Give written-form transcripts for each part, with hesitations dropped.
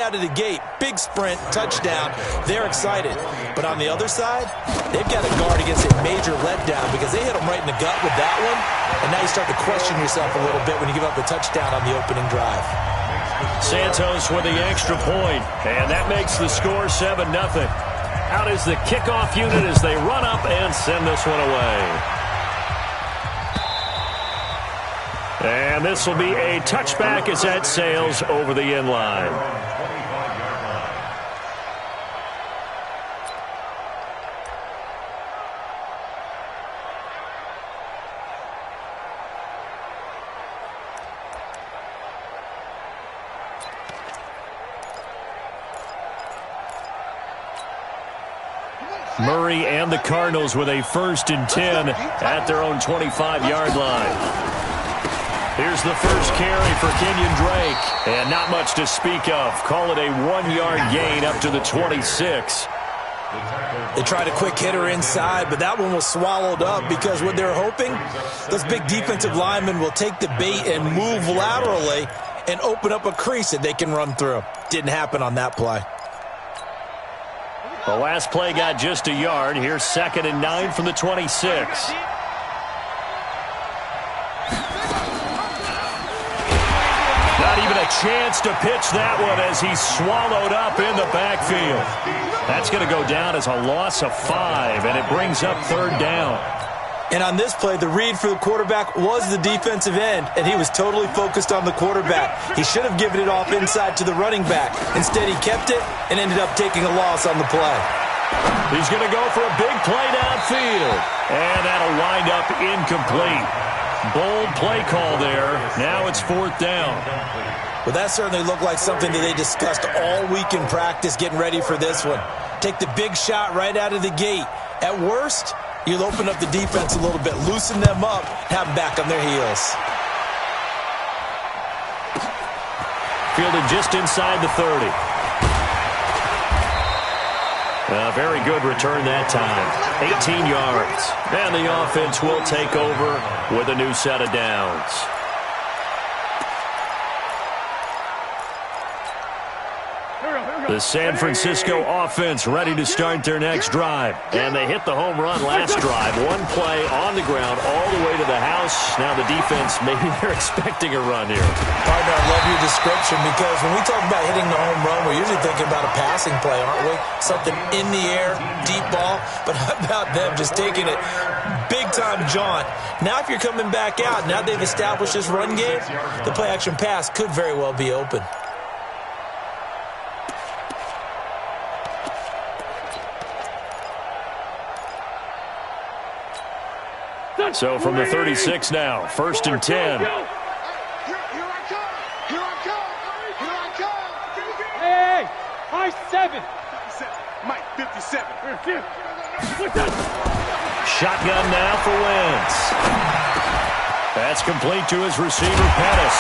out of the gate. Big sprint, touchdown. They're excited. But on the other side, they've got to guard against a major letdown because they hit them right in the gut with that one. And now you start to question yourself a little bit when you give up the touchdown on the opening drive. Santos with the extra point, and that makes the score 7-0. Out is the kickoff unit as they run up and send this one away. And this will be a touchback as that sails over the end line. Murray and the Cardinals with a 1st and 10 at their own 25-yard line. Here's the first carry for Kenyon Drake, and not much to speak of. Call it a 1-yard gain up to the 26. They tried a quick hitter inside, but that one was swallowed up because what they're hoping, those big defensive linemen will take the bait and move laterally and open up a crease that they can run through. Didn't happen on that play. The last play got just a yard. Here's 2nd and 9 from the 26. Not even a chance to pitch that one as he's swallowed up in the backfield. That's going to go down as a loss of 5, and it brings up 3rd down. And on this play, the read for the quarterback was the defensive end, and he was totally focused on the quarterback. He should have given it off inside to the running back. Instead, he kept it and ended up taking a loss on the play. He's going to go for a big play downfield, and that'll wind up incomplete. Bold play call there. Now it's 4th down. Well, that certainly looked like something that they discussed all week in practice getting ready for this one. Take the big shot right out of the gate. At worst, you'll open up the defense a little bit, loosen them up, have them back on their heels. Fielded just inside the 30. A very good return that time. 18 yards. And the offense will take over with a new set of downs. The San Francisco offense ready to start their next drive. And they hit the home run last drive. One play on the ground all the way to the house. Now the defense, maybe they're expecting a run here. Partner, I love your description because when we talk about hitting the home run, we're usually thinking about a passing play, aren't we? Something in the air, deep ball. But how about them just taking it big-time jaunt? Now if you're coming back out, now they've established this run game, the play-action pass could very well be open. So from the 36 now, 1st and 10. Here I come! Here I come! Here I come! Hey! High 7! 57. Mike, 57. Shotgun now for Wentz. That's complete to his receiver, Pettis.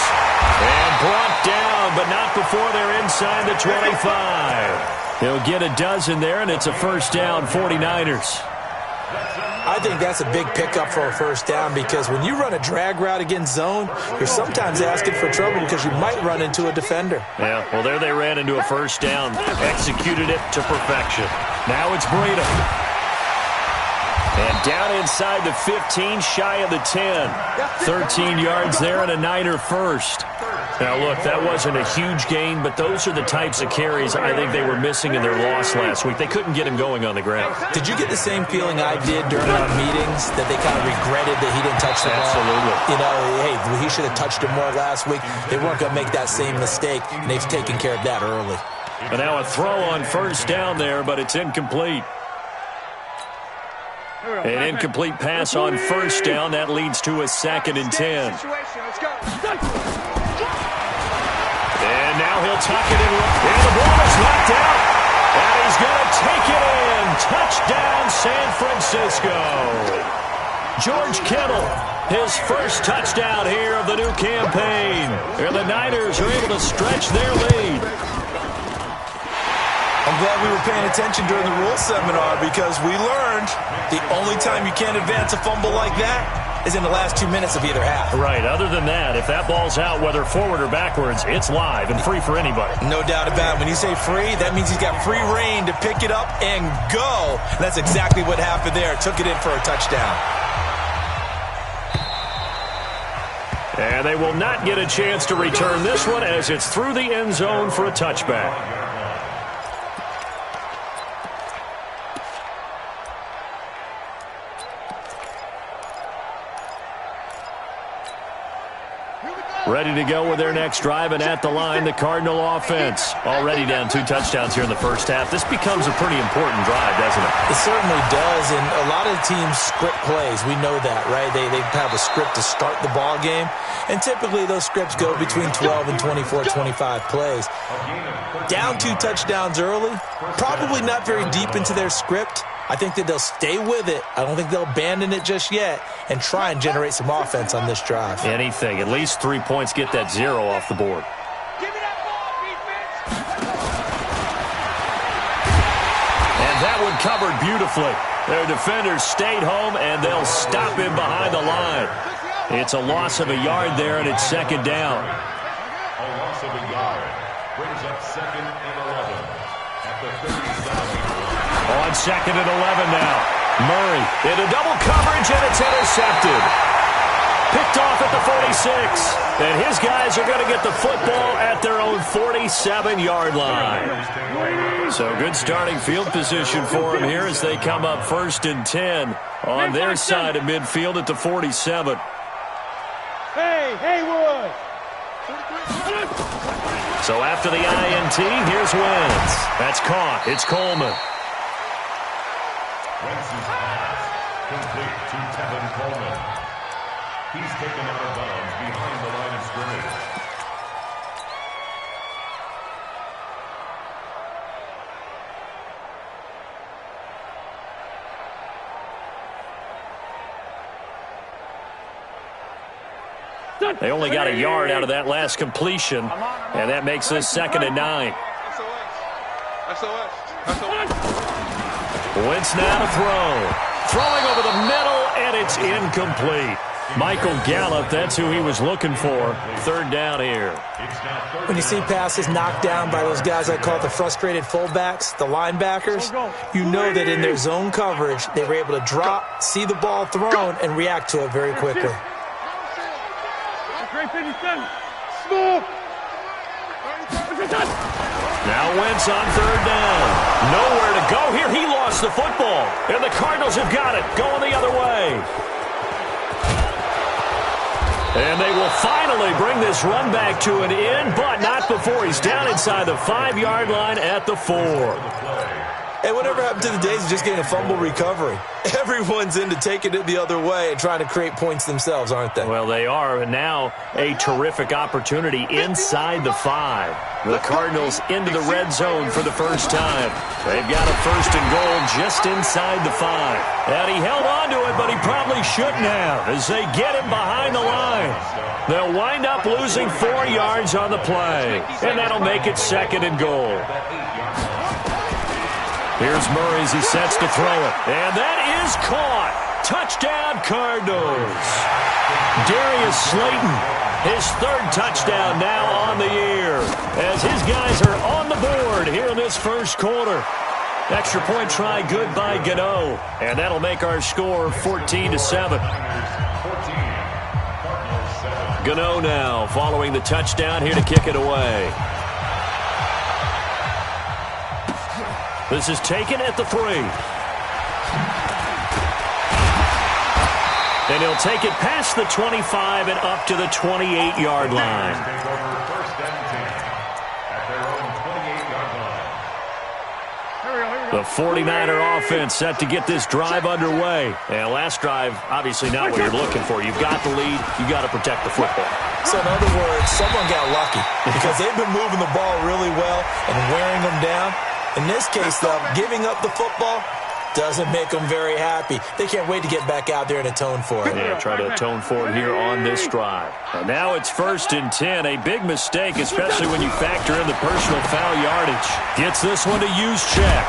And brought down, but not before they're inside the 25. He'll get a dozen there, and it's a 1st down, 49ers. I think that's a big pickup for a 1st down because when you run a drag route against zone, you're sometimes asking for trouble because you might run into a defender. Yeah, well, there they ran into a 1st down. Executed it to perfection. Now it's Breida. And down inside the 15, shy of the 10. 13 yards there and a Niner 1st. Now, look, that wasn't a huge gain, but those are the types of carries I think they were missing in their loss last week. They couldn't get him going on the ground. Did you get the same feeling I did during our meetings, that they kind of regretted that he didn't touch the ball? Absolutely. You know, hey, he should have touched him more last week. They weren't going to make that same mistake, and they've taken care of that early. And now a throw on 1st down there, but it's incomplete. An incomplete pass on 1st down. That leads to a 2nd and 10. And now he'll tuck it in. And the ball is knocked out. And he's going to take it in. Touchdown, San Francisco. George Kittle, his 1st touchdown here of the new campaign. And the Niners are able to stretch their lead. I'm glad we were paying attention during the rule seminar because we learned the only time you can't advance a fumble like that is in the last 2 minutes of either half. Right. Other than that, if that ball's out, whether forward or backwards, it's live and free for anybody. No doubt about it. When you say free, that means he's got free reign to pick it up and go. And that's exactly what happened there. Took it in for a touchdown. And they will not get a chance to return this one as it's through the end zone for a touchback. Ready to go with their next drive, and at the line, the Cardinal offense. Already down 2 touchdowns here in the first half. This becomes a pretty important drive, doesn't it? It certainly does, and a lot of teams script plays. We know that, right? They have a script to start the ball game, and typically those scripts go between 12 and 24, 25 plays. Down 2 touchdowns early, probably not very deep into their script. I think that they'll stay with it. I don't think they'll abandon it just yet and try and generate some offense on this drive. Anything. At least 3 points. Get that 0 off the board. Give me that ball, defense. And that one covered beautifully. Their defenders stayed home, and they'll stop him behind the line. It's a loss of a yard there, and it's second down. A loss of a yard brings up 2nd and 11 at the 37. On 2nd and 11 now. Murray into double coverage, and it's intercepted. Picked off at the 46. And his guys are going to get the football at their own 47-yard line. So good starting field position for them here as they come up 1st and 10 on their side of midfield at the 47. Hey, Haywood. So after the INT, here's Wentz. That's caught. It's Coleman. Wentz's pass complete to Tevin Coleman. He's taken out of bounds behind the line of scrimmage. They only got a yard out of that last completion, and that makes this 2nd and 9. Wentz now to throw. Throwing over the middle, and it's incomplete. Michael Gallup, that's who he was looking for. 3rd down here. When you see passes knocked down by those guys I call the frustrated fullbacks, the linebackers, you know that in their zone coverage, they were able to drop, see the ball thrown, and react to it very quickly. Now Wentz on 3rd down. Nowhere to go here. He lost the football. And the Cardinals have got it. Going the other way. And they will finally bring this run back to an end, but not before he's down inside the 5-yard line at the 4. Hey, whatever happened to the days of just getting a fumble recovery? Everyone's into taking it the other way and trying to create points themselves, aren't they? Well, they are. And now a terrific opportunity inside the 5. The Cardinals into the red zone for the first time. They've got a 1st and goal just inside the 5. And he held on to it, but he probably shouldn't have as they get him behind the line. They'll wind up losing 4 yards on the play. And that'll make it 2nd and goal. Here's Murray as he sets to throw it. And that is caught. Touchdown, Cardinals. Darius Slayton, his 3rd touchdown now on the year, as his guys are on the board here in this first quarter. Extra point try good by Gano. And that'll make our score 14-7. Gano now following the touchdown here to kick it away. This is taken at the 3. And he'll take it past the 25 and up to the 28-yard line. The 49er offense set to get this drive underway. And last drive, obviously not what you're looking for. You've got the lead. You've got to protect the football. So in other words, someone got lucky because they've been moving the ball really well and wearing them down. In this case, though, giving up the football doesn't make them very happy. They can't wait to get back out there and atone for it. Yeah, try to atone for it here on this drive. And now it's 1st and 10. A big mistake, especially when you factor in the personal foul yardage. Gets this one to Juszczyk.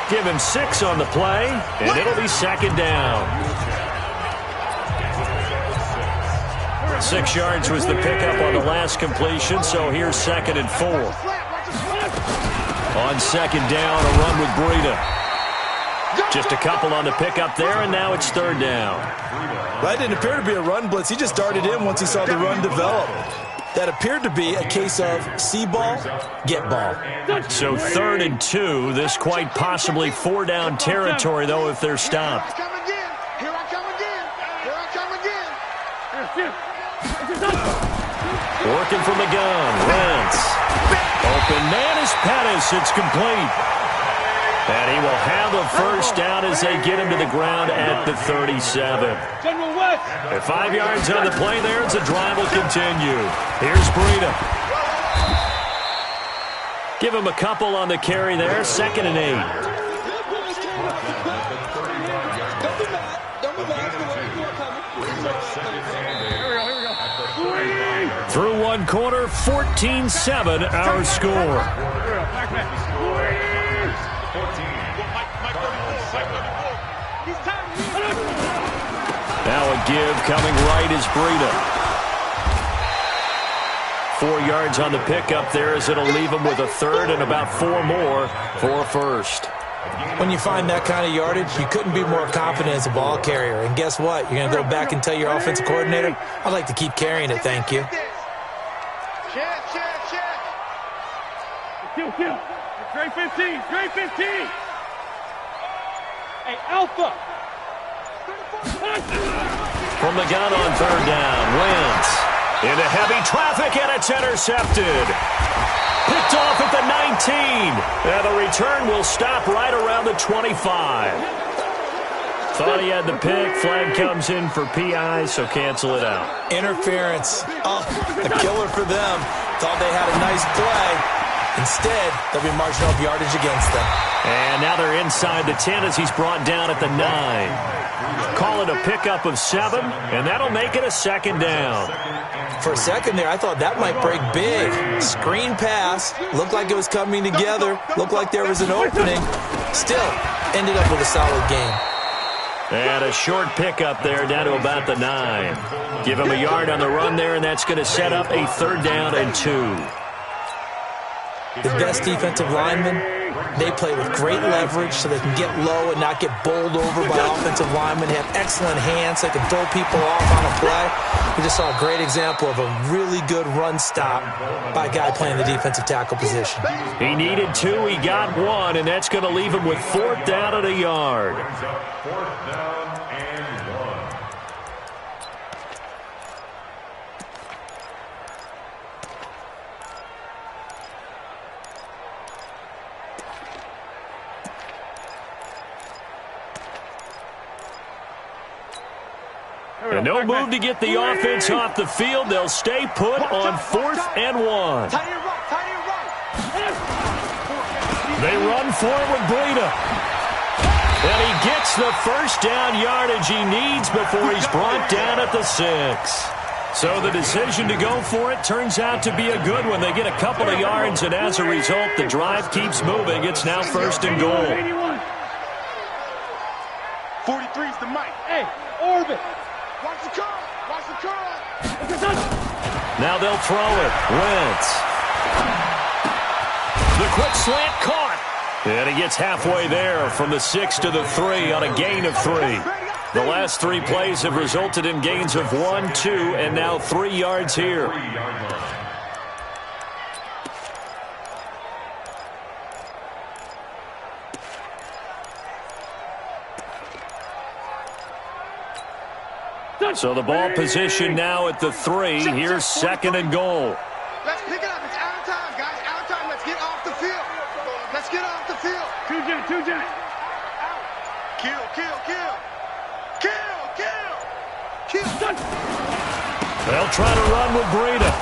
Give him 6 on the play, and it'll be 2nd down. 6 yards was the pickup on the last completion, so here's 2nd and 4. On 2nd down, a run with Breida. Just a couple on the pickup there, and now it's 3rd down. That didn't appear to be a run blitz. He just darted in once he saw the run develop. That appeared to be a case of see ball, get ball. So 3rd and 2. This quite possibly 4-down territory, though, if they're stopped. Here I come again. Here I come again. Working from the gun. Wentz. Open man is Pettis. It's complete. And he will have a first down as they get him to the ground at the 37. At 5 yards on the play there, as the drive will continue. Here's Breida. Give him a couple on the carry there. 2nd and 8. Through one quarter, 14-7 our score. Now a give coming right is Breida. 4 yards on the pickup there as it'll leave him with a 3rd and about 4 more for a first. When you find that kind of yardage, you couldn't be more confident as a ball carrier. And guess what? You're going to go back and tell your offensive coordinator, I'd like to keep carrying it, thank you. Check. Kill. Great 15. Hey, Alpha. From the gun on 3rd down, Wentz into heavy traffic, and it's intercepted. Picked off at the 19. And the return will stop right around the 25. Thought he had the pick. Flag comes in for PI, so cancel it out. Interference. Oh, a killer for them. Thought they had a nice play. Instead, they'll be marching off yardage against them. And now they're inside the 10 as he's brought down at the 9. Call it a pickup of 7, and that'll make it a 2nd down. For a second there, I thought that might break big. Screen pass. Looked like it was coming together. Looked like there was an opening. Still, ended up with a solid game. And a short pickup there down to about the 9. Give him a yard on the run there, and that's going to set up a 3rd down and 2. The best defensive linemen, they play with great leverage so they can get low and not get bowled over by offensive linemen. They have excellent hands. They can throw people off on a play. We just saw a great example of a really good run stop by a guy playing the defensive tackle position. He needed 2. He got 1, and that's going to leave him with 4th down and a yard. 4th down and 1. And no move to get the offense off the field. They'll stay put on 4th and 1. They run forward with Breida. And he gets the first down yardage he needs before he's brought down at the 6. So the decision to go for it turns out to be a good one. They get a couple of yards, and as a result, the drive keeps moving. It's now 1st and goal. 43's the mic. Hey, orbit. Watch the curl. Now they'll throw it. Wentz. The quick slant caught. And he gets halfway there from the 6 to the 3 on a gain of 3. The last 3 plays have resulted in gains of 1, 2, and now 3 yards here. So the ball position now at the 3. Here's 2nd and goal. Let's pick it up. It's out of time, guys. Out of time. Let's get off the field. Let's get off the field. 2-J. Kill. They'll try to run with Breida.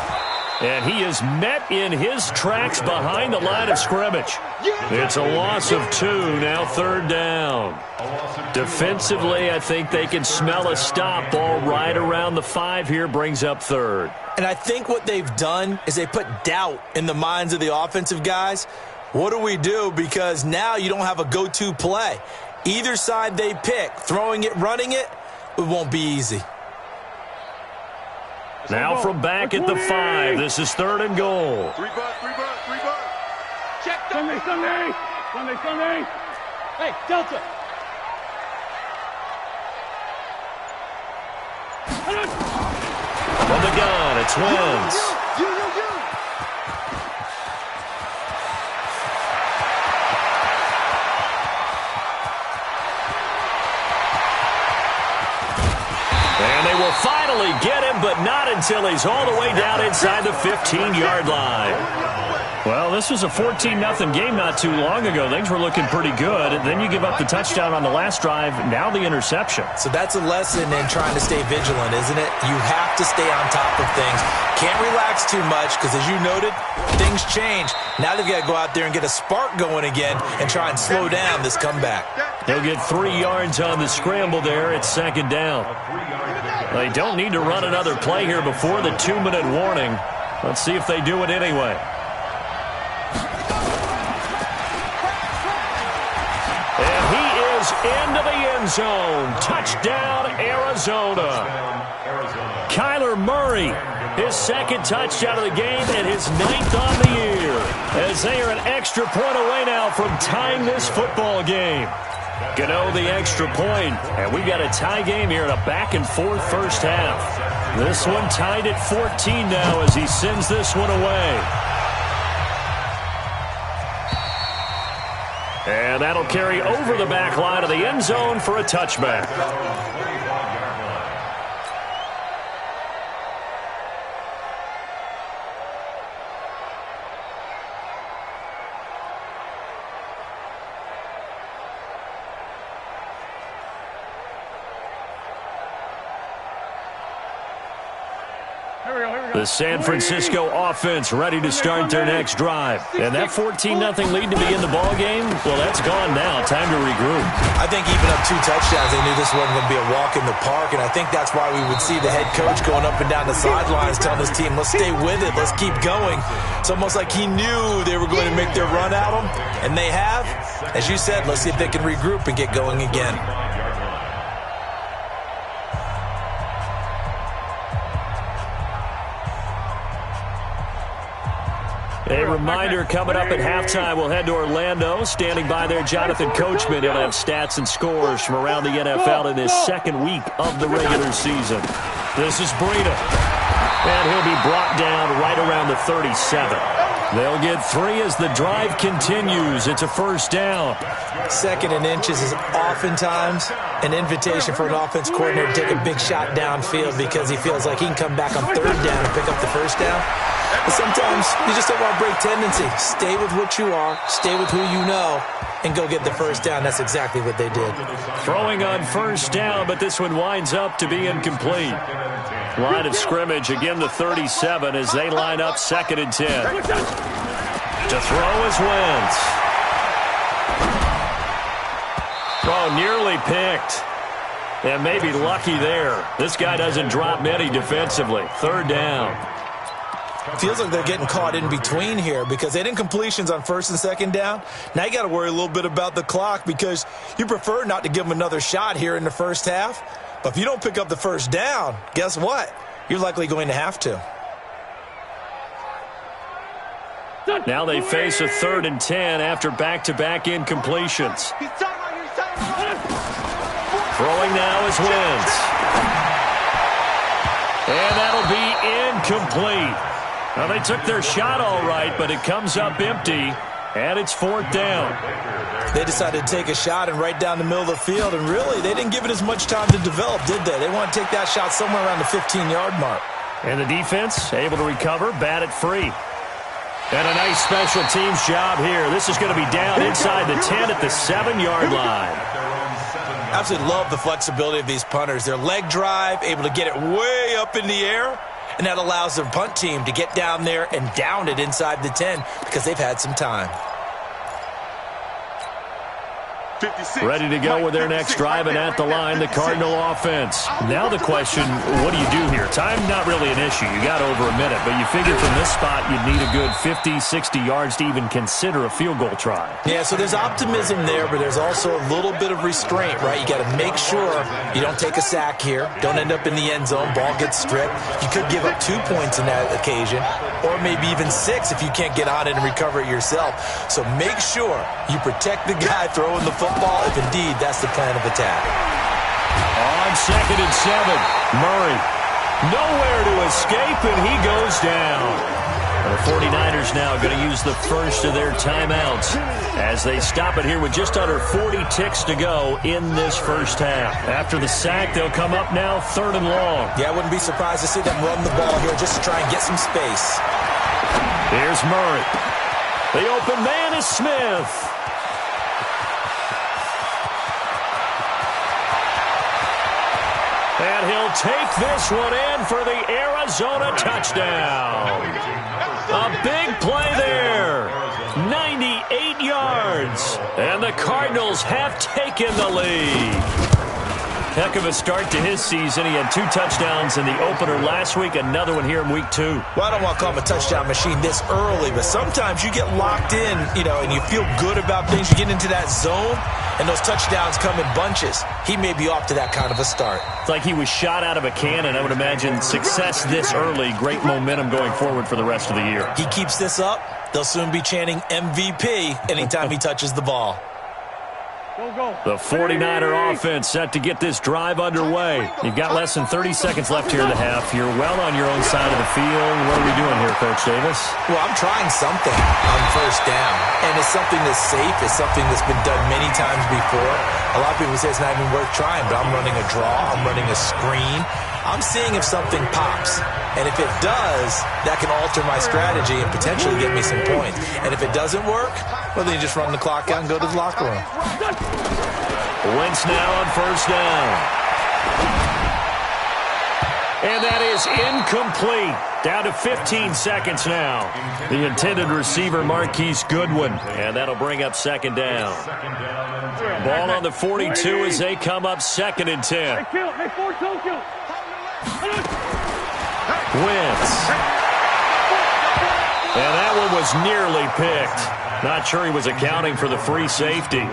And he is met in his tracks behind the line of scrimmage. It's a loss of 2, now 3rd down. Defensively, I think they can smell a stop ball right around the 5 here, brings up 3rd. And I think what they've done is they put doubt in the minds of the offensive guys. What do we do? Because now you don't have a go-to play. Either side they pick, throwing it, running it, it won't be easy. Now from back at the 5, this is 3rd and goal. 3 bucks. Check Sunday. Hey, Delta. From the gun, it's Wentz. You. And they will finally get him, but not until he's all the way down inside the 15-yard line. Well, this was a 14-0 game not too long ago. Things were looking pretty good. Then you give up the touchdown on the last drive, now the interception. So that's a lesson in trying to stay vigilant, isn't it? You have to stay on top of things. Can't relax too much because, as you noted, things change. Now they've got to go out there and get a spark going again and try and slow down this comeback. They'll get 3 yards on the scramble there. It's 2nd down. They don't need to run another play here before the 2-minute warning. Let's see if they do it anyway. And he is into the end zone. Touchdown, Arizona. Kyler Murray, his 2nd touchdown of the game and his 9th on the year. As they are an extra point away now from tying this football game. Gano the extra point, and we've got a tie game here in a back-and-forth first half. This one tied at 14 now as he sends this one away. And that'll carry over the back line of the end zone for a touchback. The San Francisco offense ready to start their next drive. And that 14-0 lead to be in the ballgame, well, that's gone now. Time to regroup. I think even up 2 touchdowns, they knew this wasn't going to be a walk in the park, and I think that's why we would see the head coach going up and down the sidelines telling his team, let's stay with it, let's keep going. It's almost like he knew they were going to make their run at him, and they have. As you said, let's see if they can regroup and get going again. A reminder coming up at halftime, we'll head to Orlando. Standing by there, Jonathan Coachman. He'll have stats and scores from around the NFL in his 2nd week of the regular season. This is Breida. And he'll be brought down right around the 37. They'll get 3 as the drive continues. It's a first down. 2nd and inches is oftentimes an invitation for an offense coordinator to take a big shot downfield because he feels like he can come back on 3rd down and pick up the first down. But sometimes you just don't want to break tendency. Stay with what you are, stay with who you know, and go get the first down. That's exactly what they did. Throwing on first down, but this one winds up to be incomplete. Line of scrimmage, again the 37 as they line up 2nd and 10. To throw is Wentz. Oh, nearly picked. And maybe lucky there. This guy doesn't drop many defensively. 3rd down. Feels like they're getting caught in between here because they didn't completions on 1st and 2nd down. Now you got to worry a little bit about the clock because you prefer not to give them another shot here in the first half. But if you don't pick up the first down, guess what? You're likely going to have to. Now they face a 3rd and 10 after back-to-back incompletions. Throwing now is Wentz. And that'll be incomplete. Well, they took their shot all right, but it comes up empty, and it's 4th down. They decided to take a shot and right down the middle of the field, and really, they didn't give it as much time to develop, did they? They want to take that shot somewhere around the 15-yard mark. And the defense able to recover, bat it free. And a nice special teams job here. This is going to be down inside the 10 at the 7-yard line. Absolutely love the flexibility of these punters. Their leg drive, able to get it way up in the air, and that allows their punt team to get down there and down it inside the 10 because they've had some time. Ready to go with their next drive, and at the line, the Cardinal offense. Now the question, what do you do here? Time not really an issue. You got over a minute, but you figure from this spot you'd need a good 50, 60 yards to even consider a field goal try. Yeah, so there's optimism there, but there's also a little bit of restraint, right? You got to make sure you don't take a sack here. Don't end up in the end zone. Ball gets stripped. You could give up 2 points in that occasion, or maybe even 6 if you can't get on it and recover it yourself. So make sure you protect the guy throwing the football if indeed that's the plan of attack. On 2nd and 7, Murray nowhere to escape, and he goes down. The 49ers now going to use the first of their timeouts as they stop it here with just under 40 ticks to go in this first half. After the sack, they'll come up now 3rd and long. Yeah, I wouldn't be surprised to see them run the ball here just to try and get some space. Here's Murray. The open man is Smith. And he'll take this one in for the Arizona touchdown. A big play there. 98 yards. And the Cardinals have taken the lead. Heck of a start to his season. He had 2 touchdowns in the opener last week, another one here in week 2. Well, I don't want to call him a touchdown machine this early, but sometimes you get locked in, and you feel good about things. You get into that zone, and those touchdowns come in bunches. He may be off to that kind of a start. It's like he was shot out of a cannon. I would imagine success this early, great momentum going forward for the rest of the year. He keeps this up, they'll soon be chanting MVP anytime he touches the ball. The 49er offense set to get this drive underway. You've got less than 30 seconds left here in the half. You're well on your own side of the field. What are we doing here, Coach Davis? Well, I'm trying something on first down, and it's something that's safe. It's something that's been done many times before. A lot of people say it's not even worth trying, but I'm running a draw. I'm running a screen. I'm seeing if something pops. And if it does, that can alter my strategy and potentially get me some points. And if it doesn't work, well, then you just run the clock out and go to the locker room. Wentz now on first down. And that is incomplete. Down to 15 seconds now. The intended receiver, Marquise Goodwin. And that'll bring up 2nd down. Ball on the 42 as they come up 2nd and 10. Wentz. And that one was nearly picked. Not sure he was accounting for the free safety.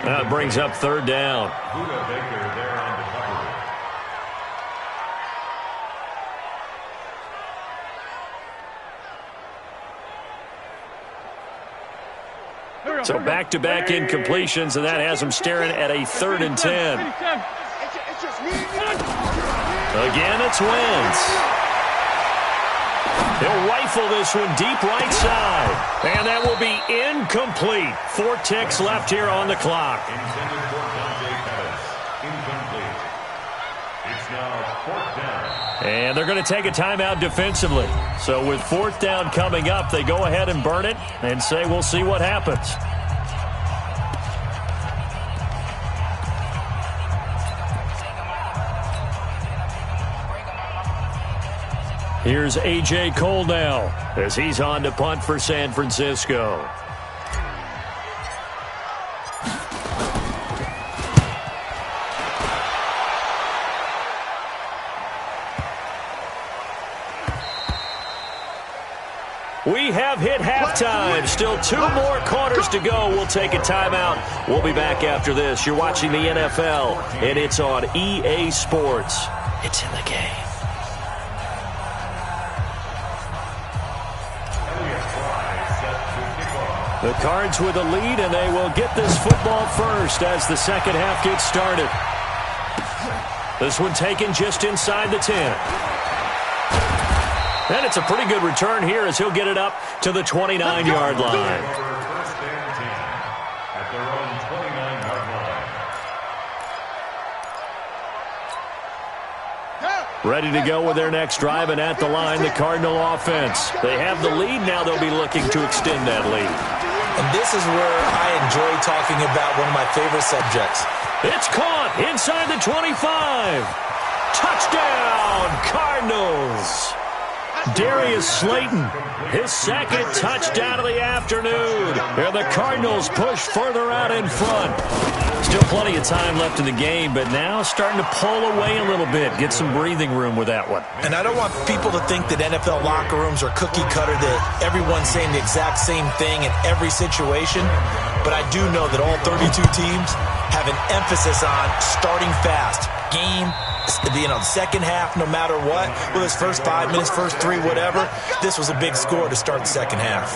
That brings up 3rd down. So back-to-back incompletions, and that has him staring at a 3rd and 10. Again, it's Wentz. He'll rifle this one deep right side. And that will be incomplete. 4 ticks left here on the clock. And they're going to take a timeout defensively. So with 4th down coming up, they go ahead and burn it and say we'll see what happens. Here's A.J. Cole now as he's on to punt for San Francisco. We have hit halftime. Still 2 more quarters to go. We'll take a timeout. We'll be back after this. You're watching the NFL, and it's on EA Sports. It's in the game. The Cards with a lead, and they will get this football first as the second half gets started. This one taken just inside the 10. And it's a pretty good return here as he'll get it up to the 29-yard line. First and 10 at their own 29-yard line. Ready to go with their next drive, and at the line, the Cardinal offense. They have the lead. Now they'll be looking to extend that lead. And this is where I enjoy talking about one of my favorite subjects. It's caught inside the 25. Touchdown, Cardinals. Darius Slayton, his second touchdown of the afternoon. And the Cardinals push further out in front. Still plenty of time left in the game, but now starting to pull away a little bit. Get some breathing room with that one. And I don't want people to think that NFL locker rooms are cookie cutter, that everyone's saying the exact same thing in every situation. But I do know that all 32 teams have an emphasis on starting fast. Second half, no matter what, whether it's first 5 minutes, first 3, whatever, this was a big score to start the second half.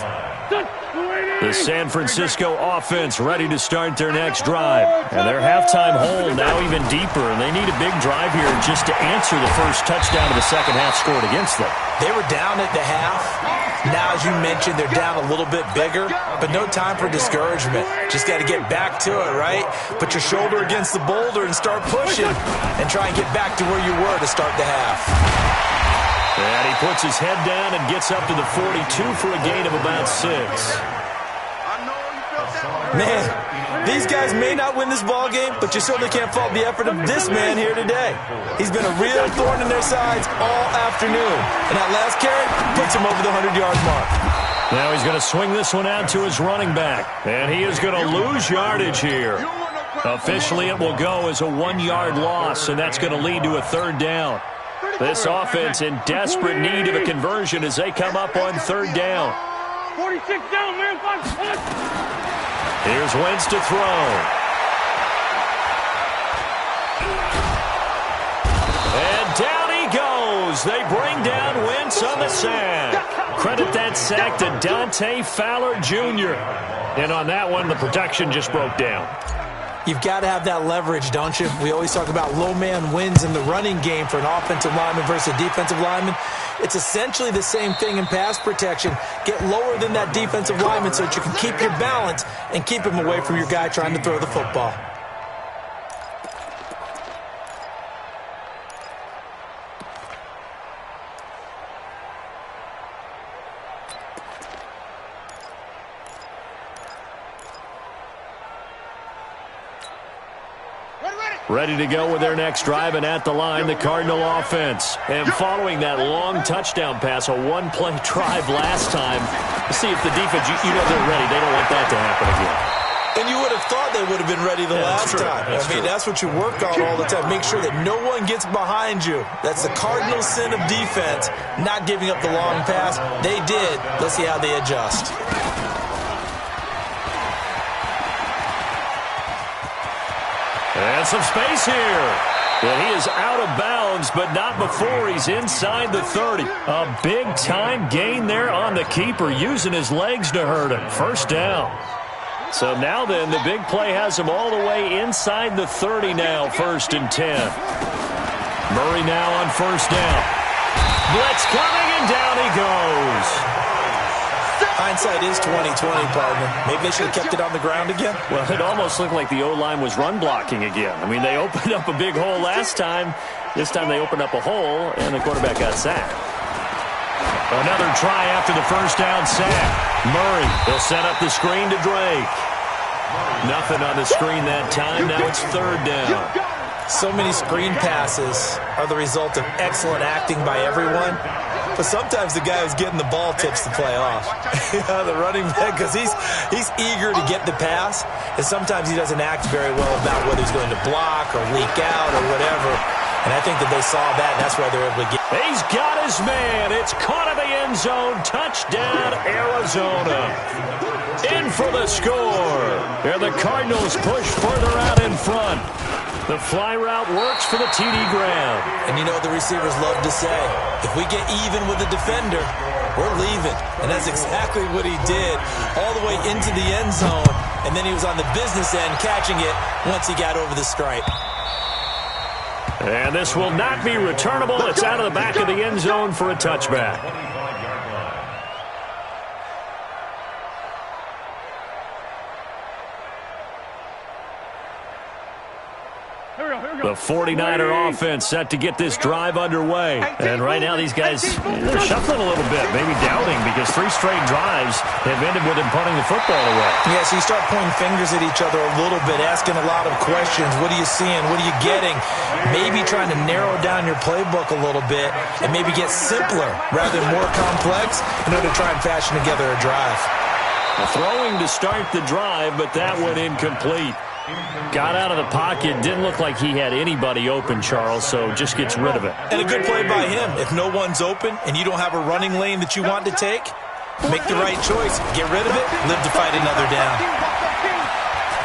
The San Francisco offense ready to start their next drive. And their halftime hole now even deeper, and they need a big drive here just to answer the first touchdown of the second half scored against them. They were down at the half. Now, as you mentioned, they're down a little bit bigger, but no time for discouragement. Just got to get back to it, right? Put your shoulder against the boulder and start pushing and try and get back to where you were to start the half. And he puts his head down and gets up to the 42 for a gain of about 6. Man, these guys may not win this ball game, but you certainly can't fault the effort of this man here today. He's been a real thorn in their sides all afternoon. And that last carry puts him over the 100-yard mark. Now he's going to swing this one out to his running back. And he is going to lose yardage here. Officially, it will go as a 1-yard loss, and that's going to lead to a third down. This offense in desperate need of a conversion as they come up on third down. 46 down, man. 5. Here's Wentz to throw. And down he goes. They bring down Wentz on the sack. Credit that sack to Dante Fowler Jr. And on that one, the protection just broke down. You've got to have that leverage, don't you? We always talk about low man wins in the running game for an offensive lineman versus a defensive lineman. It's essentially the same thing in pass protection. Get lower than that defensive lineman so that you can keep your balance and keep him away from your guy trying to throw the football. Ready to go with their next drive, and at the line, the Cardinal offense. And following that long touchdown pass, a one-play drive last time, to see if the defense, you know they're ready. They don't want that to happen again. And you would have thought they would have been ready the last time. That's what you work on all the time. Make sure that no one gets behind you. That's the cardinal sin of defense, not giving up the long pass. They did. Let's see how they adjust. And some space here. And he is out of bounds, but not before he's inside the 30. A big-time gain there on the keeper, using his legs to hurt him. First down. So now then, the big play has him all the way inside the 30 now, 1st and 10. Murray now on first down. Blitz coming, and down he goes. Hindsight is 20/20, partner. Maybe they should have kept it on the ground again. Well, it almost looked like the O-line was run blocking again. I mean, they opened up a big hole last time. This time they opened up a hole, and the quarterback got sacked. Another try after the first down sack. Murray, he'll set up the screen to Drake. Nothing on the screen that time. Now it's third down. So many screen passes are the result of excellent acting by everyone. But sometimes the guy who's getting the ball tips the play off. The running back, because he's eager to get the pass, and sometimes he doesn't act very well about whether he's going to block or leak out or whatever. And I think that they saw that, and that's why they're able to get. He's got his man. It's caught in the end zone. Touchdown, Arizona. In for the score. And the Cardinals push further out in front. The fly route works for the TD Graham. And you know what the receivers love to say? If we get even with the defender, we're leaving. And that's exactly what he did all the way into the end zone. And then he was on the business end catching it once he got over the stripe. And this will not be returnable. It's out of the back of the end zone for a touchback. The 49er offense set to get this drive underway. And right now these guys, they're shuffling a little bit, maybe doubting, because 3 straight drives have ended with them punting the football away. Yeah, so you start pointing fingers at each other a little bit, asking a lot of questions. What are you seeing? What are you getting? Maybe trying to narrow down your playbook a little bit and maybe get simpler rather than more complex in order to try and fashion together a drive. Throwing to start the drive, but that one incomplete. Got out of the pocket. Didn't look like he had anybody open, Charles, so just gets rid of it. And a good play by him. If no one's open and you don't have a running lane that you want to take, make the right choice. Get rid of it. Live to fight another down.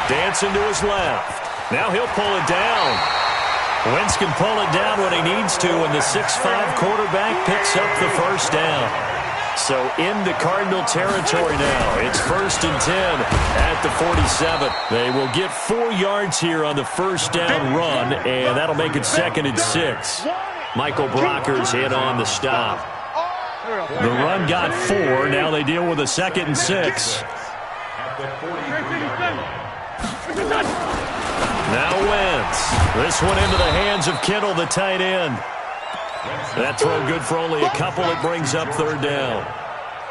Dancing to his left. Now he'll pull it down. Wentz can pull it down when he needs to, and the 6'5 quarterback picks up the first down. So into Cardinal territory now. It's 1st and 10 at the 47. They will get 4 yards here on the first down run, and that'll make it 2nd and 6. Michael Brocker's in on the stop. The run got 4. Now they deal with a 2nd and 6. Now Wentz. This one into the hands of Kittle, the tight end. That throw good for only a couple. It brings up 3rd down.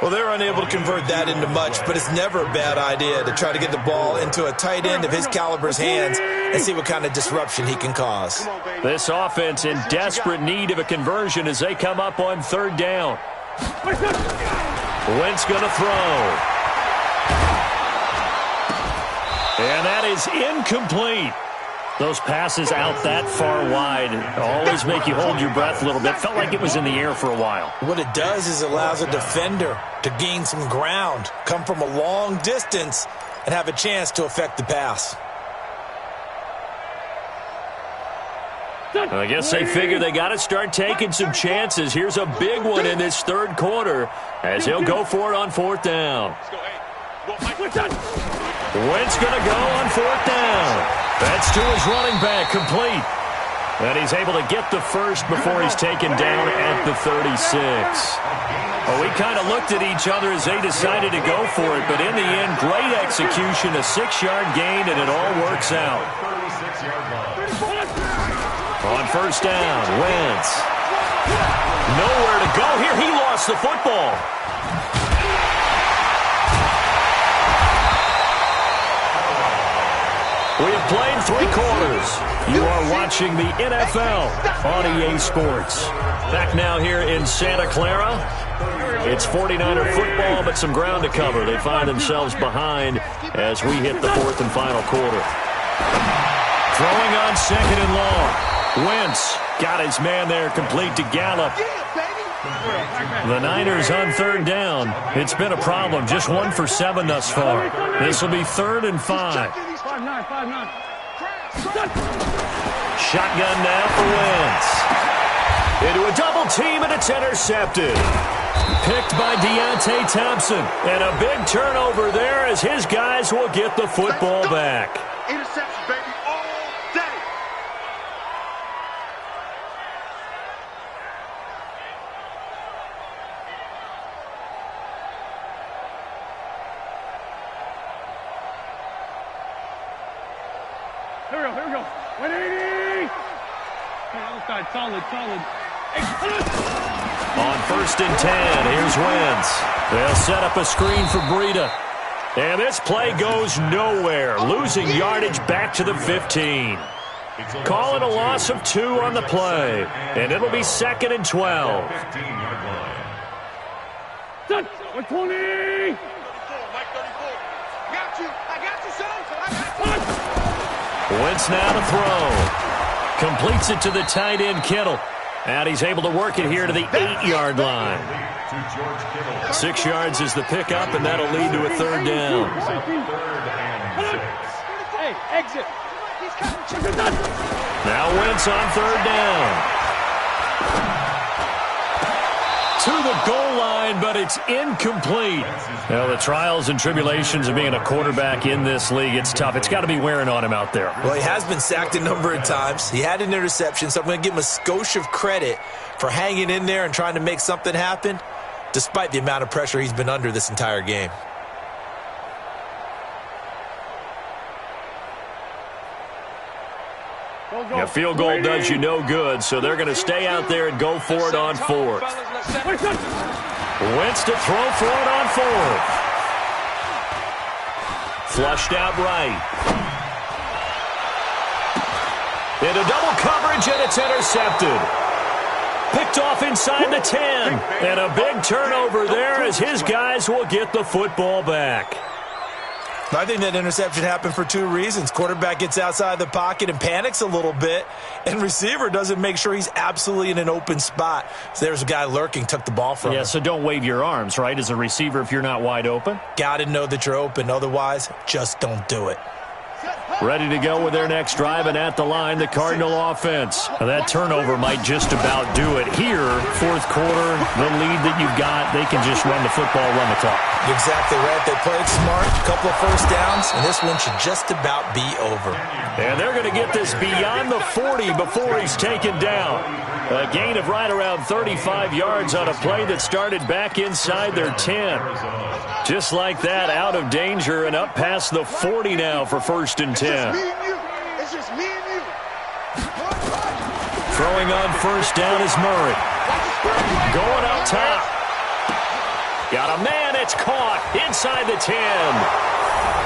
Well, they're unable to convert that into much, but it's never a bad idea to try to get the ball into a tight end of his caliber's hands and see what kind of disruption he can cause. This offense in desperate need of a conversion as they come up on 3rd down. Wentz going to throw. And that is incomplete. Those passes out that far wide always make you hold your breath a little bit. Felt like it was in the air for a while. What it does is it allows a defender to gain some ground, come from a long distance, and have a chance to affect the pass. I guess they figure they got to start taking some chances. Here's a big one in this 3rd quarter as he'll go for it on 4th down. Wentz going to go on 4th down. That's to his running back, complete. And he's able to get the first before he's taken down at the 36. Well, we kind of looked at each other as they decided to go for it, but in the end, great execution, a 6-yard gain, and it all works out. On 1st down, Wentz. Nowhere to go here. He lost the football. We have played 3 quarters. You are watching the NFL on EA Sports. Back now here in Santa Clara. It's 49er football, but some ground to cover. They find themselves behind as we hit the 4th and final quarter. Throwing on 2nd and long. Wentz got his man there, complete to Gallup. The Niners on 3rd down. It's been a problem. Just 1 for 7 thus far. This will be 3rd and 5. 5-9. Shotgun now for Wentz. Into a double team, and it's intercepted. Picked by Deontay Thompson. And a big turnover there as his guys will get the football back. Interception, baby, all day. Here we go. 180. Hey, other side, solid. On 1st and 10, here's Wentz. They'll set up a screen for Breida. And this play goes nowhere. Losing yardage back to the 15. Calling a loss of 2 on the play. And it'll be 2nd and 12. 120. Wentz now to throw. Completes it to the tight end, Kittle. And he's able to work it here to the 8-yard line. 6 yards is the pickup, and that'll lead to a 3rd down. Hey, exit. Now Wentz on 3rd down. To the goal line, but it's incomplete. Well, the trials and tribulations of being a quarterback in this league, it's tough. It's got to be wearing on him out there. Well, he has been sacked a number of times. He had an interception, so I'm going to give him a skosh of credit for hanging in there and trying to make something happen, despite the amount of pressure he's been under this entire game. A field goal does you no good, so they're going to stay out there and go for it on fourth. Wentz to throw for it on fourth. Flushed out right. Into double coverage, and it's intercepted. Picked off inside the 10. And a big turnover there as his guys will get the football back. I think that interception happened for two reasons. Quarterback gets outside the pocket and panics a little bit, and receiver doesn't make sure he's absolutely in an open spot. So there's a guy lurking, took the ball from him. Yeah, so don't wave your arms, right, as a receiver if you're not wide open? Got to know that you're open. Otherwise, just don't do it. Ready to go with their next drive, and at the line, the Cardinal offense. Now, that turnover might just about do it here. Fourth quarter, the lead that you've got, they can just run the football, run the clock. You're exactly right. They played smart, a couple of first downs, and this one should just about be over. And they're going to get this beyond the 40 before he's taken down. A gain of right around 35 yards on a play that started back inside their 10. Just like that, out of danger and up past the 40 now for first and 10. It's just me and you. Throwing on first down is Murray. Going up top. Got a man, it's caught inside the 10.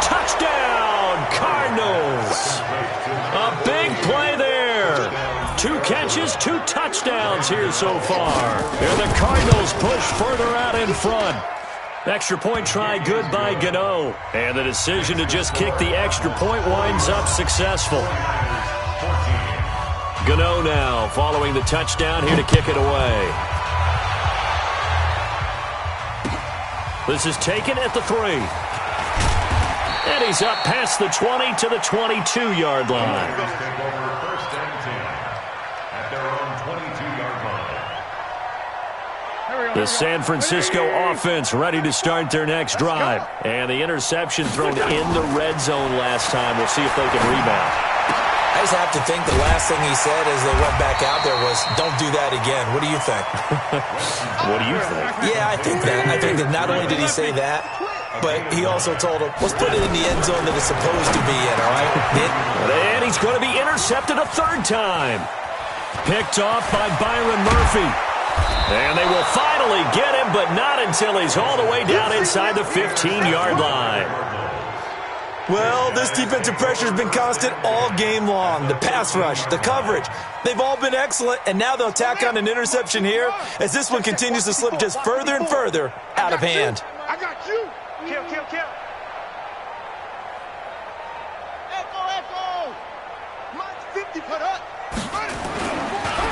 Touchdown, Cardinals. A big play there. 2 catches, 2 touchdowns here so far. And the Cardinals push further out in front. Extra point try good by Gano. And the decision to just kick the extra point winds up successful. Gano now following the touchdown here to kick it away. This is taken at the 3. And he's up past the 20 to the 22-yard line. The San Francisco offense ready to start their next drive. And the interception thrown in the red zone last time. We'll see if they can rebound. I just have to think the last thing he said as they went back out there was, don't do that again. What do you think? What do you think? Yeah, I think that. I think that not only did he say that, but he also told him, let's put it in the end zone that it's supposed to be in, all right? And he's going to be intercepted a 3rd time. Picked off by Byron Murphy. And they will finally get him, but not until he's all the way down inside the 15-yard line. Well, this defensive pressure has been constant all game long. The pass rush, the coverage, they've all been excellent, and now they'll tack on an interception here as this one continues to slip just further and further out of hand. I got you. Kill. Echo. Mine's 50 put up.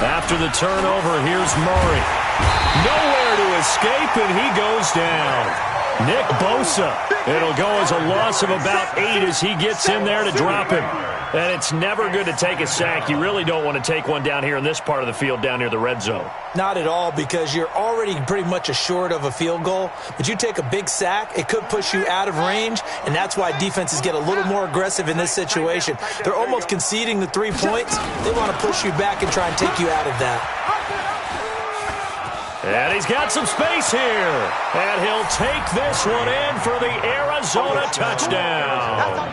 After the turnover, here's Murray. Nowhere to escape, and he goes down. Nick Bosa. It'll go as a loss of about 8 as he gets in there to drop him. And it's never good to take a sack. You really don't want to take one down here in this part of the field down near the red zone. Not at all, because you're already pretty much assured of a field goal. But you take a big sack, it could push you out of range, and that's why defenses get a little more aggressive in this situation. They're almost conceding the 3 points. They want to push you back and try and take you out of that. And he's got some space here. And he'll take this one in for the Arizona touchdown.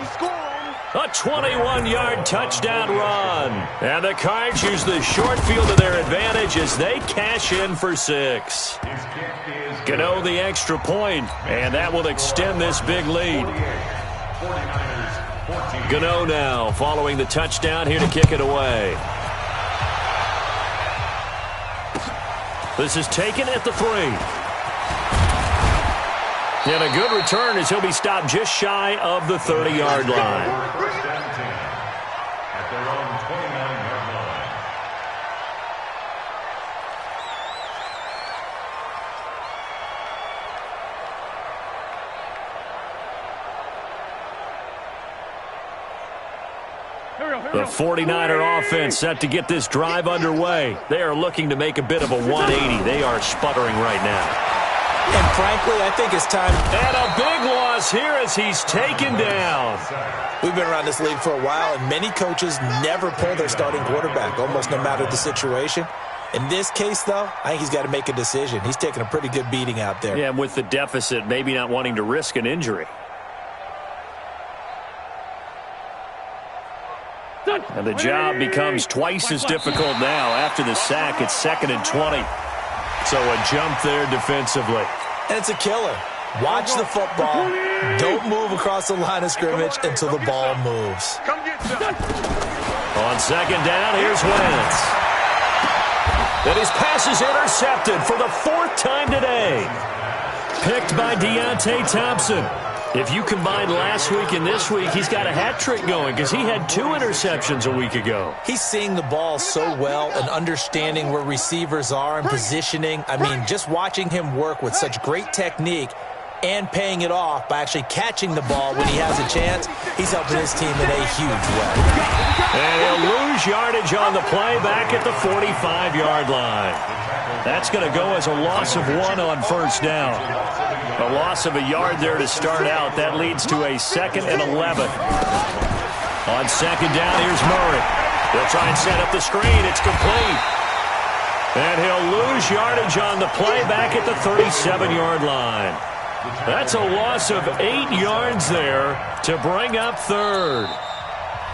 A 21-yard touchdown run. And the Cards use the short field to their advantage as they cash in for 6. Gano the extra point, and that will extend this big lead. Gano now following the touchdown here to kick it away. This is taken at the 3. And a good return as he'll be stopped just shy of the 30-yard line. At their own 29-yard line. The 49er offense set to get this drive underway. They are looking to make a bit of a 180. They are sputtering right now. And frankly, I think it's time. And a big loss here as he's taken down. We've been around this league for a while, and many coaches never pull their starting quarterback, almost no matter the situation. In this case, though, I think he's got to make a decision. He's taking a pretty good beating out there. Yeah, and with the deficit, maybe not wanting to risk an injury. And the job becomes twice as difficult now. After the sack, it's 2nd and 20. So a jump there defensively. And it's a killer. Watch the football. Don't move across the line of scrimmage until the ball moves. On 2nd down, here's Wentz. And his pass is intercepted for the 4th time today. Picked by Deontay Thompson. If you combine last week and this week, he's got a hat trick going because he had 2 interceptions a week ago. He's seeing the ball so well and understanding where receivers are and positioning. I mean, just watching him work with such great technique and paying it off by actually catching the ball when he has a chance, he's helping his team in a huge way. And he'll lose yardage on the play back at the 45-yard line. That's going to go as a loss of 1 on 1st down. A loss of a yard there to start out. That leads to a 2nd and 11. On 2nd down, here's Murray. He'll try and set up the screen. It's complete. And he'll lose yardage on the play back at the 37-yard line. That's a loss of 8 yards there to bring up 3rd.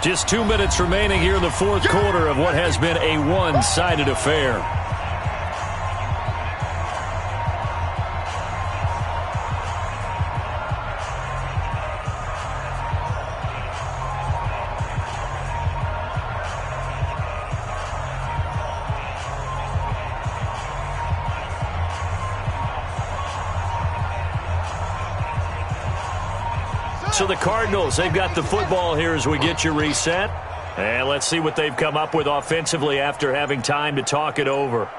Just 2 minutes remaining here in the 4th quarter of what has been a one-sided affair. So the Cardinals, they've got the football here as we get you reset. And let's see what they've come up with offensively after having time to talk it over.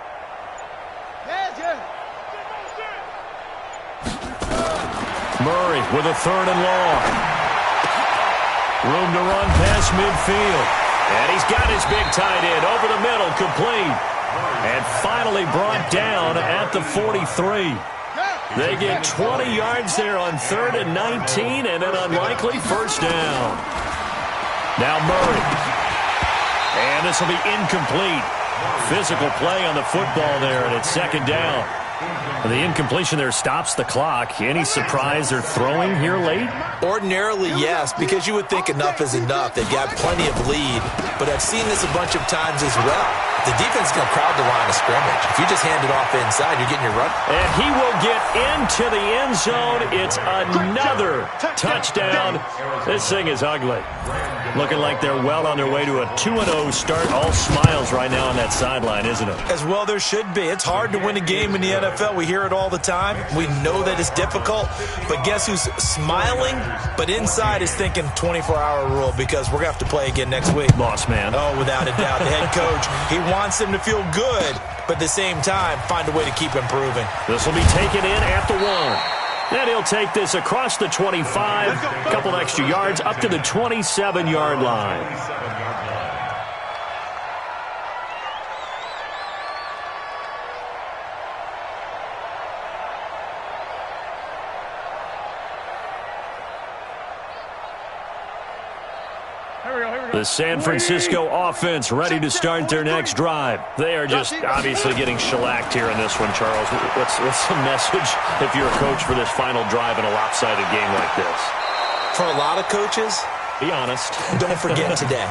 Murray with a 3rd and long. Room to run past midfield. And he's got his big tight end over the middle, complete. And finally brought down at the 43. They get 20 yards there on 3rd and 19 and an unlikely 1st down. Now Murray. And this will be incomplete. Physical play on the football there, and it's 2nd down. The incompletion there stops the clock. Any surprise they're throwing here late? Ordinarily, yes, because you would think enough is enough. They've got plenty of lead, but I've seen this a bunch of times as well. The defense is going to crowd the line of scrimmage. If you just hand it off inside, you're getting your run. And he will get into the end zone. It's another touchdown. This thing is ugly. Looking like they're well on their way to a 2-0 start. All smiles right now on that sideline, isn't it? As well there should be. It's hard to win a game in the NFL. We hear it all the time. We know that it's difficult. But guess who's smiling? But inside is thinking 24-hour rule because we're going to have to play again next week. Boss man. Oh, without a doubt. The head coach, he wants them to feel good, but at the same time, find a way to keep improving. This will be taken in at the 1. And he'll take this across the 25, a couple extra yards, up to the 27-yard line. The San Francisco offense ready to start their next drive. They are just obviously getting shellacked here in this one, Charles. What's the message if you're a coach for this final drive in a lopsided game like this? For a lot of coaches, be honest. Don't forget today.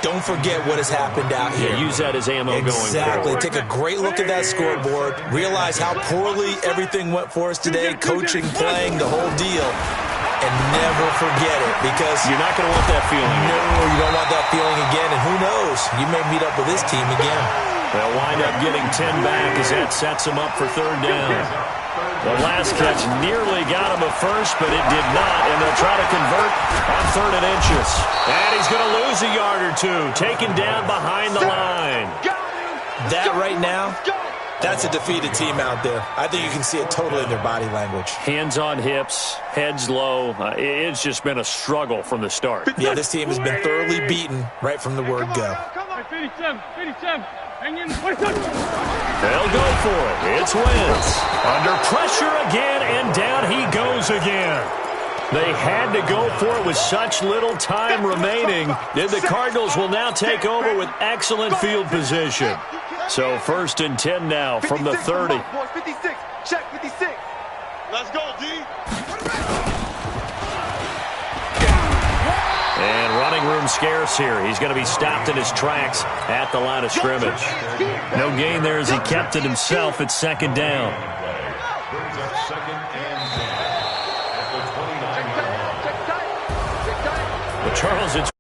Don't forget what has happened out here. Yeah, use that as ammo going forward. Exactly. Take a great look at that scoreboard. Realize how poorly everything went for us today. Coaching, playing, the whole deal. And never forget it, because you're not going to want that feeling. No, you don't want that feeling again. And who knows? You may meet up with this team again. They'll wind up getting 10 back as that sets them up for 3rd down. The last catch nearly got him a first, but it did not. And they'll try to convert on 3rd and inches. And he's going to lose a yard or two, taken down behind the line. That right now, that's a defeated team out there. I think you can see it totally in their body language. Hands on hips, heads low. It's just been a struggle from the start. Yeah, this team has been thoroughly beaten right from the word go. They'll go for it. It's Wentz. Under pressure again, and down he goes again. They had to go for it with such little time remaining. Then the Cardinals will now take over with excellent field position. So 1st and 10 now from the 30. 56. Check 56. Let's go, D. And running running room scarce here. He's going to be stopped in his tracks at the line of scrimmage. No gain there as he kept it himself at second down. Brings up second and 10 at the 29-yard line. Well, Charles, it's